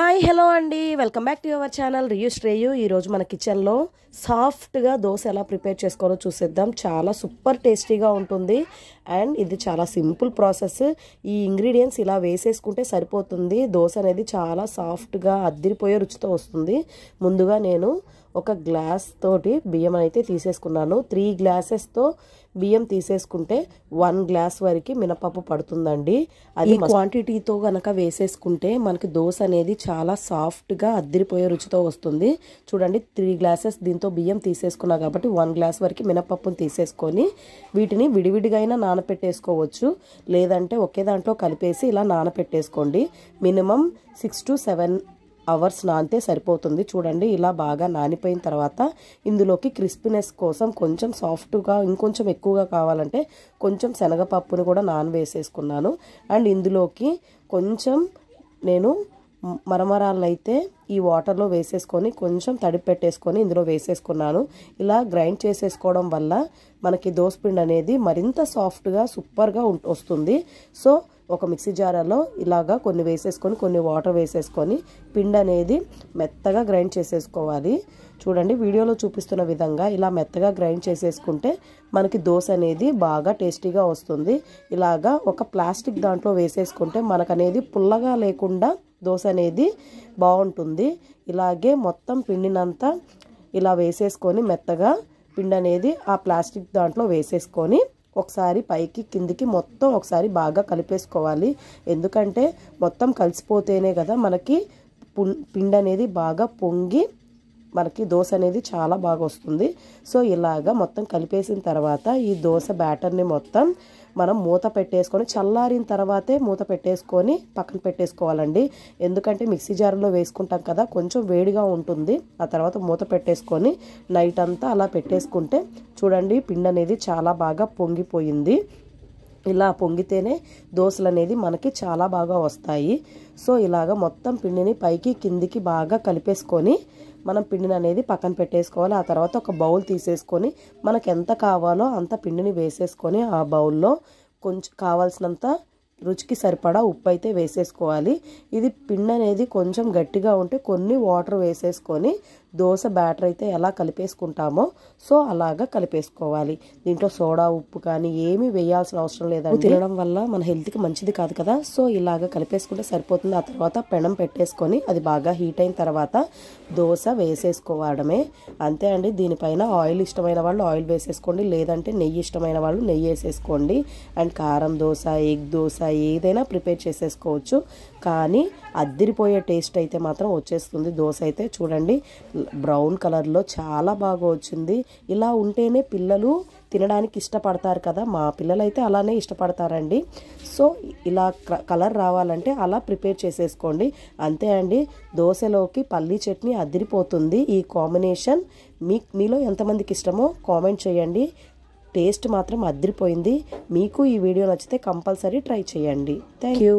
Hi hello అండి, welcome back to your channel రియూ శ్రేయు. ఈరోజు మన కిచెన్లో సాఫ్ట్గా దోశ ఎలా ప్రిపేర్ చేసుకోవాలో చూసేద్దాం. చాలా సూపర్ టేస్టీగా ఉంటుంది అండ్ ఇది చాలా సింపుల్ ప్రాసెస్. ఈ ఇంగ్రీడియంట్స్ ఇలా వేసేసుకుంటే సరిపోతుంది. దోశ అనేది చాలా సాఫ్ట్గా అద్దిరిపోయే రుచితో వస్తుంది. ముందుగా నేను ఒక గ్లాస్ తోటి బియ్యం అయితే తీసేసుకున్నాను. 3 గ్లాసెస్తో బియ్యం తీసేసుకుంటే 1 గ్లాస్ వరకు మినపప్పు పడుతుందండి. అది క్వాంటిటీతో గనక వేసేసుకుంటే మనకి దోశ అనేది చాలా సాఫ్ట్గా అద్దిరిపోయే రుచితో వస్తుంది. చూడండి, 3 గ్లాసెస్ దీంతో బియ్యం తీసుకున్నా కాబట్టి 1 గ్లాస్ వరకు మినపప్పును తీసేసుకొని వీటిని విడివిడిగా అయినా నానపెట్టేసుకోవచ్చు, లేదంటే ఒకే దాంట్లో కలిపేసి ఇలా నానపెట్టేసుకోండి. మినిమం 6 to 7 అవర్స్ నానితే సరిపోతుంది. చూడండి, ఇలా బాగా నానిపోయిన తర్వాత ఇందులోకి క్రిస్పీనెస్ కోసం కొంచెం సాఫ్ట్గా ఇంకొంచెం ఎక్కువగా కావాలంటే కొంచెం శనగపప్పుని కూడా నానవేసేసుకున్నాను. అండ్ ఇందులోకి కొంచెం నేను మరమరాలను అయితే ఈ వాటర్లో వేసేసుకొని కొంచెం తడిపి పెట్టేసుకొని ఇందులో వేసేసుకున్నాను. ఇలా గ్రైండ్ చేసేసుకోవడం వల్ల మనకి దోసపిండి అనేది మరింత సాఫ్ట్గా సూపర్గా వస్తుంది. సో ఒక మిక్సీ జార్లో ఇలాగా కొన్ని వేసేసుకొని కొన్ని వాటర్ వేసేసుకొని పిండి అనేది మెత్తగా గ్రైండ్ చేసేసుకోవాలి. చూడండి, వీడియోలో చూపిస్తున్న విధంగా ఇలా మెత్తగా గ్రైండ్ చేసేసుకుంటే మనకి దోశ అనేది బాగా టేస్టీగా వస్తుంది. ఇలాగా ఒక ప్లాస్టిక్ దాంట్లో వేసేసుకుంటే మనకనేది పుల్లగా లేకుండా దోశ అనేది బాగుంటుంది. ఇలాగే మొత్తం పిండినంతా ఇలా వేసేసుకొని మెత్తగా పిండి అనేది ఆ ప్లాస్టిక్ దాంట్లో వేసేసుకొని ఒకసారి పైకి కిందికి మొత్తం ఒకసారి బాగా కలిపేసుకోవాలి. ఎందుకంటే మొత్తం కలిసిపోతేనే కదా మనకి పిండి అనేది బాగా పొంగి మనకి దోశ అనేది చాలా బాగా వస్తుంది. సో ఇలాగా మొత్తం కలిపేసిన తర్వాత ఈ దోశ బ్యాటర్ని మొత్తం మనం మూత పెట్టేసుకొని చల్లారిన తర్వాతే మూత పెట్టేసుకొని పక్కన పెట్టేసుకోవాలండి. ఎందుకంటే మిక్సీ జార్లో వేసుకుంటాం కదా, కొంచెం వేడిగా ఉంటుంది. ఆ తర్వాత మూత పెట్టేసుకొని నైట్ అంతా అలా పెట్టేసుకుంటే చూడండి, పిండి అనేది చాలా బాగా పొంగిపోయింది. ఇలా పొంగితేనే దోశలు అనేది మనకి చాలా బాగా వస్తాయి. సో ఇలాగ మొత్తం పిండిని పైకి కిందికి బాగా కలిపేసుకొని మనం పిండిని అనేది పక్కన పెట్టేసుకోవాలి. ఆ తర్వాత ఒక బౌల్ తీసేసుకొని మనకు ఎంత కావాలో అంత పిండిని వేసేసుకొని ఆ బౌల్లో కొంచెం కావాల్సినంత రుచికి సరిపడా ఉప్పు అయితే వేసేసుకోవాలి. ఇది పిండి అనేది కొంచెం గట్టిగా ఉంటే కొన్ని వాటర్ వేసేసుకొని దోశ బ్యాటర్ అయితే ఎలా కలిపేసుకుంటామో సో అలాగా కలిపేసుకోవాలి. దీంట్లో సోడా ఉప్పు కానీ ఏమీ వేయాల్సిన అవసరం లేదండి. తినడం వల్ల మన హెల్త్కి మంచిది కాదు కదా. సో ఇలాగ కలిపేసుకుంటే సరిపోతుంది. ఆ తర్వాత పెనం పెట్టేసుకొని అది బాగా హీట్ అయిన తర్వాత దోశ వేసేసుకోవడమే, అంతే అండి. దీనిపైన ఆయిల్ ఇష్టమైన వాళ్ళు ఆయిల్ వేసేసుకోండి, లేదంటే నెయ్యి ఇష్టమైన వాళ్ళు నెయ్యి వేసేసుకోండి. అండ్ కారం దోశ, ఎగ్ దోశ ఏదైనా ప్రిపేర్ చేసేసుకోవచ్చు. కానీ అద్దిరిపోయే టేస్ట్ అయితే మాత్రం వచ్చేస్తుంది దోశ అయితే. చూడండి, బ్రౌన్ కలర్లో చాలా బాగా వచ్చింది. ఇలా ఉంటేనే పిల్లలు తినడానికి ఇష్టపడతారు కదా, మా పిల్లలు అయితే అలానే ఇష్టపడతారండి. సో ఇలా కలర్ రావాలంటే అలా ప్రిపేర్ చేసేసుకోండి, అంతే అండి. దోశలోకి పల్లీ చట్నీ అద్దిరిపోతుంది. ఈ కాంబినేషన్ మీలో ఎంతమందికి ఇష్టమో కామెంట్ చేయండి. టేస్ట్ మాత్రం అద్దిరిపోయింది. మీకు ఈ వీడియో నచ్చితే కంపల్సరీ ట్రై చేయండి. Thank you.